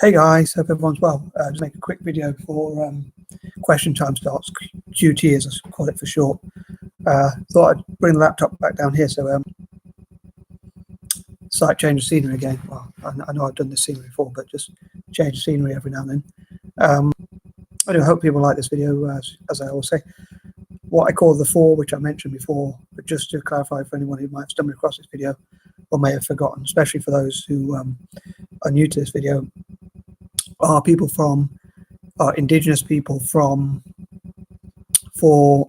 Hey guys, hope everyone's well. Just make a quick video before question time starts. QT as I call it for short. Thought I'd bring the laptop back down here. So slight change of scenery again. Well, I know I've done this scenery before, but just change of scenery every now and then. I do hope people like this video, as I always say. What I call the four, which I mentioned before, but just to clarify for anyone who might have stumbled across this video or may have forgotten, especially for those who are new to this video, are people from indigenous people from 4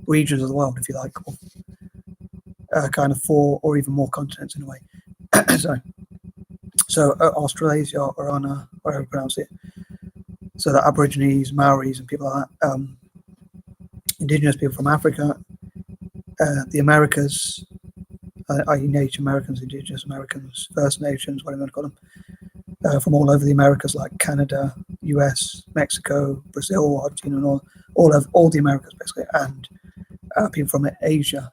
regions of the world, if you like, or kind of 4 or even more continents in a way. So Australasia, or however you pronounce it. So the Aborigines, Maoris, and people like that. Indigenous people from Africa, the Americas, i.e. Native Americans, Indigenous Americans, First Nations, whatever you want to call them, from all over the Americas, like Canada, US, Mexico, Brazil, Argentina, and all the Americas basically, and people from Asia.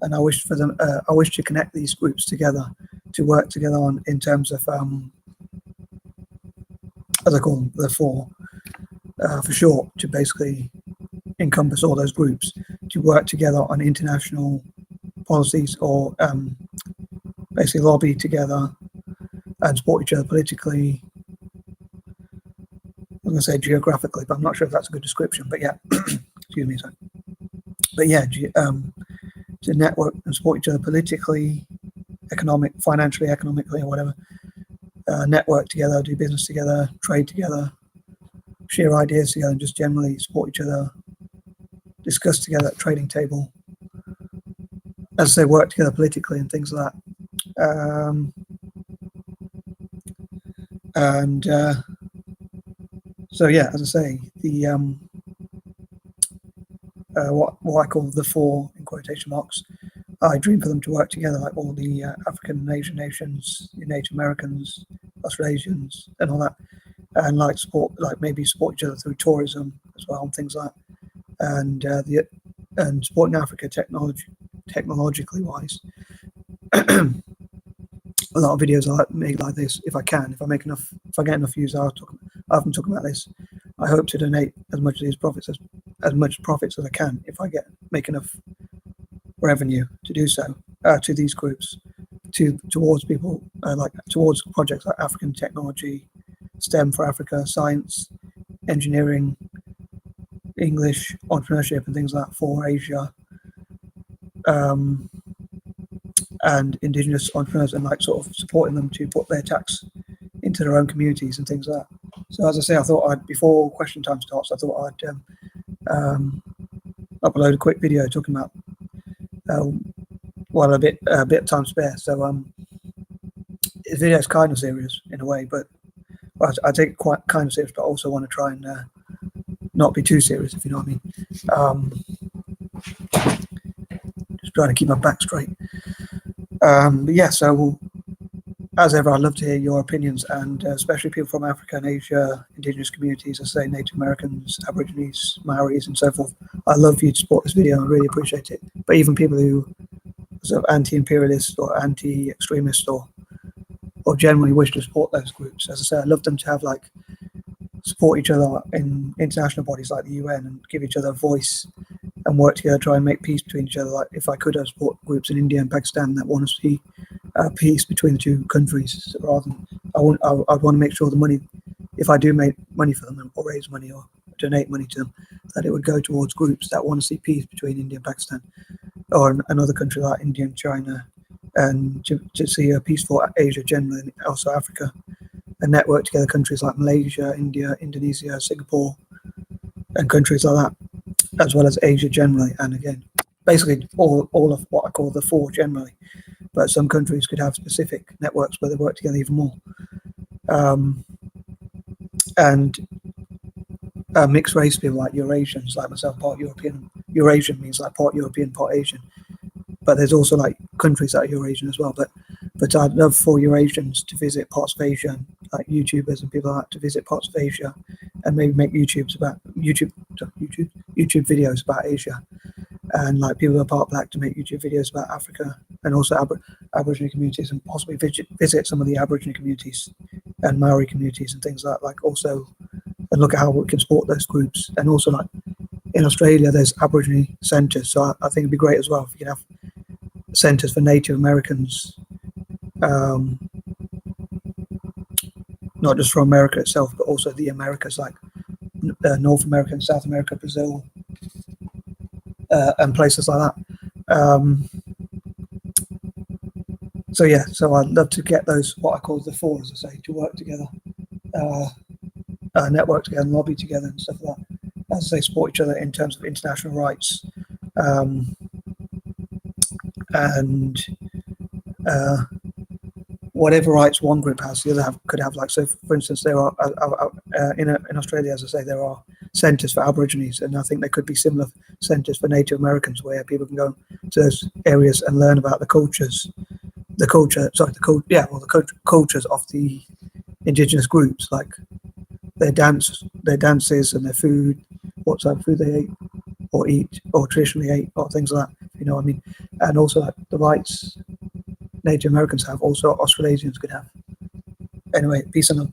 And I wish for them, I wish to connect these groups together, to work together on in terms of, as I call them, the 4 for short, to basically encompass all those groups to work together on international policies, or basically lobby together and support each other politically. I'm going to say geographically, but I'm not sure if that's a good description. But yeah, excuse me. Sorry. But yeah, to network and support each other politically, financially, economically, or whatever. Network together, do business together, trade together, share ideas together, and just generally support each other. Discuss together at trading table, as I say, work together politically and things like that. So yeah, as I say, the what I call the 4 in quotation marks, I dream for them to work together, like all the African and Asian nations, the Native Americans, Australasians, and all that, and like maybe support each other through tourism as well and things like that. And supporting Africa technologically wise. A lot of videos I make like this, if I get enough views, I often talk about this. I hope to donate as much profits as I can if I make enough revenue to do so to these groups, towards people towards projects like African technology, STEM for Africa, science, engineering, English, entrepreneurship, and things like that for Asia, and indigenous entrepreneurs, and like sort of supporting them to put their tax into their own communities and things like that. So as I say, I thought before question time starts, I thought I'd upload a quick video talking about a bit of time spare. So the video is kind of serious in a way, but I take it quite kind of serious, but I also want to try and not be too serious, if you know what I mean. Just trying to keep my back straight. But yeah, so as ever, I'd love to hear your opinions, and especially people from Africa and Asia, indigenous communities, I say Native Americans, Aborigines, Maoris, and so forth. I'd love for you to support this video. I really appreciate it. But even people who are sort of anti-imperialist or anti-extremist or generally wish to support those groups, as I say, I'd love them to have support each other in international bodies like the UN and give each other a voice and work together, try and make peace between each other. Like if I could support groups in India and Pakistan that want to see peace between the 2 countries, rather than I'd want to make sure the money, if I do make money for them or raise money or donate money to them, that it would go towards groups that want to see peace between India and Pakistan, or another country like India and China, and to see a peaceful Asia generally, and also Africa. And network together countries like Malaysia, India, Indonesia, Singapore, and countries like that, as well as Asia generally. And again, basically all of what I call the 4 generally, but some countries could have specific networks where they work together even more. And mixed race people like Eurasians, like myself, part European. Eurasian means like part European, part Asian. But there's also like countries that are Eurasian as well. But I'd love for Eurasians to visit parts of Asia, like YouTubers and people like that, to visit parts of Asia, and maybe make YouTube videos about Asia, and like people who are part black to make YouTube videos about Africa, and also Aboriginal communities, and possibly visit some of the Aboriginal communities and Maori communities and things like also, and look at how we can support those groups. And also, like in Australia, there's Aboriginal centres, so I think it'd be great as well if you can have centres for Native Americans, not just for America itself, but also the Americas, like North America and South America, Brazil, and places like that. So yeah, so I'd love to get those, what I call the four, as I say, to work together, network together, and lobby together and stuff like that. As they support each other in terms of international rights, and whatever rights one group has, the other could have. Like, so for instance, there are in Australia, as I say, there are centres for Aborigines, and I think there could be similar centres for Native Americans where people can go to those areas and learn about the cultures of the indigenous groups, like their dances and their food, what type of food they ate or eat or traditionally ate, or things like that, you know what I mean? And also like the rights Native Americans have, also Australasians could have. Anyway, peace and love.